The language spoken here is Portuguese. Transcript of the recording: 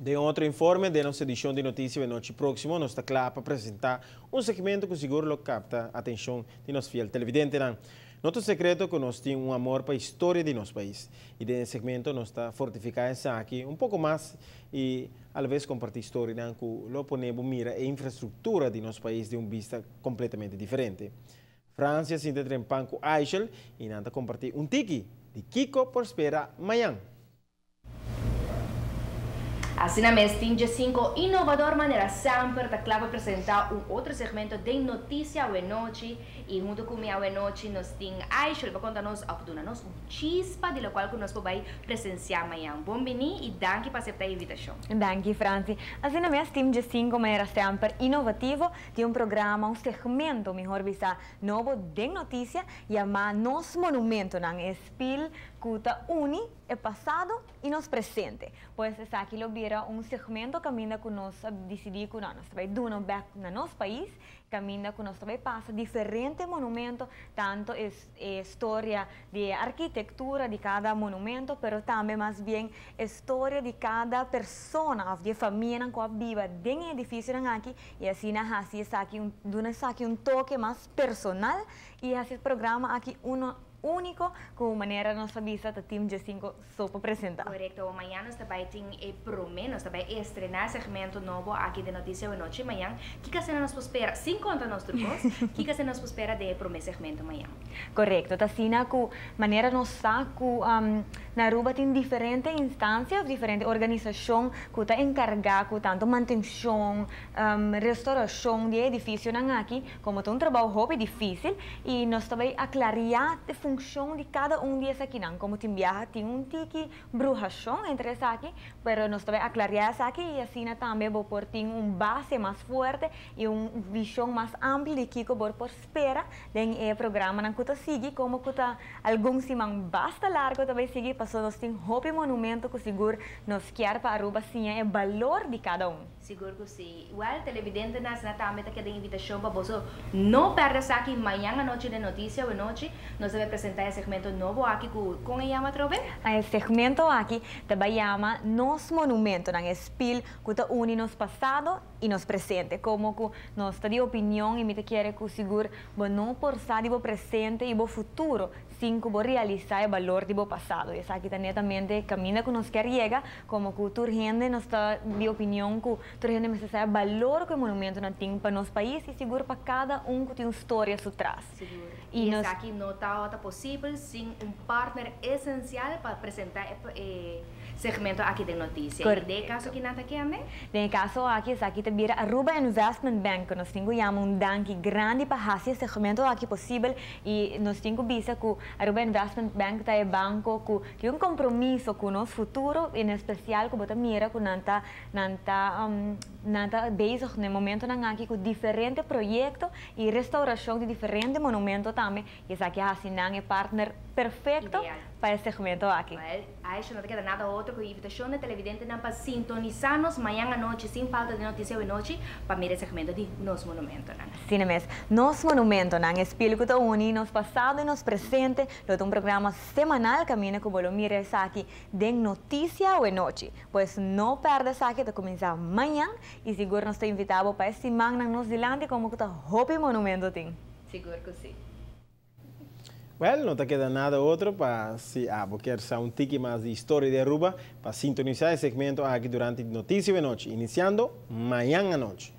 De outro informe da nossa edição de notícias da noite próxima, nós está claro para apresentar um segmento que seguro capta a atenção de nosso fiel televidente. Nosso secreto é que nós temos um amor para a história de nosso país. E nesse segmento nós está fortificando essa aqui um pouco mais e, às vezes, compartilhar história que lo ponemos mira a infraestrutura de nosso país de vista completamente diferente. França se entrempan com Eichel e nada compartilhar um tiki de Kiko por espera amanhã. Assim na Mestinha 5, inovador maneira sempre da clave apresentar outro segmento de notícia à noite e junto com a noite nós temos Aisha para contar-nos chispa de qual que nós vamos presenciar amanhã. Bom-vindo e danke para aceitar a invitação. Danke, Franci. Assim na Mestinha 5 maneira sempre inovativo de programa, segmento, melhor vista, novo de notícia e a nosso monumento na espil que une o passado e nos presente. Pois essa aqui lo vira segmento caminha que nós decidir que nós vai do no nosso país, caminha que nós vai passar diferentes monumentos, tanto história de arquitetura de cada monumento, mas também mais bem história de cada pessoa, de família que vive dentro do edifício aqui e assim aqui toque mais personal e esse programa aqui único com maneira nossa vista da Team G5 só para apresentar. Correto, amanhã nós também temos nós também estrenar segmento novo aqui de Notícia da Noite amanhã. O que você nos espera? Sem contar nós trucos, o que você nos espera de segmento amanhã? Correto, assim com maneira nós está na Aruba tem diferentes instâncias, diferentes organizações que estão encarregadas tanto manutenção, restauração de edifícios aqui, como é um trabalho difícil e nós também aclarar a função de cada desses aqui, como tem viaja, tem tiki bruxação entre essa aqui, mas nós também aclarar essa aqui e assim também vou por ter base mais forte e visão mais ampla de que vou por espera do programa que está seguir, como que está alguns simão basta largo também seguir, passou nós tem hope monumento que seguro nós quer para Aruba sim é o valor de cada Seguro que sim. Igual televidente nas na também tá querendo invitação para você não perder aqui amanhã à noite de notícia ou noite nós vamos apresentar esse segmento novo aqui com a Yama Trove. O segmento aqui também chama Nos Monumento, na espil que está une nos passado e nos presente, como que nós está de opinião e me quer que seguro não por estar de presente e futuro, sim que vou realizar o valor de passado. E aqui netamente caminha que nós quer chegar, como que tu gente nós está de opinião que tu gente necessita valor que o monumento não tem para nosso país e seguro para cada que tem uma história por trás. Seguro. E nós... aqui não está possível sem partner essencial para apresentar segmento aqui de notícia. E de caso que nada que ande? De caso aqui vira Aruba Investment Bank, nós temos danke grande para fazer segmento aqui possível e nós temos visa que Aruba Investment Bank é banco que tem compromisso com o nosso futuro, em especial que bota mira que nanta bezig no momento aqui com diferentes projetos e restauração de diferentes monumentos também. E essa aqui é partner perfeito para esse segmento aqui. Acho que não queda nada outro que a invitação de televidente para sintonizar-nos amanhã à noite, sem falta de notícia à noite, para mirar esse segmento de Nos Monumento. Sim mesmo. Nos Monumento, espírito que une nos passado e nos presente, é programa semanal que caminha com o mira aqui de notícia à noite. Pois não perda essa aqui de começar amanhã e seguro nós estamos invitados para esse manhã nos dilante como que está Hopi Monumento tem. Seguro que sim. Well, não te queda nada outro para se quer um tique mais de história de Aruba para sintonizar esse segmento aqui durante Notícia da Noite, iniciando amanhã à noite.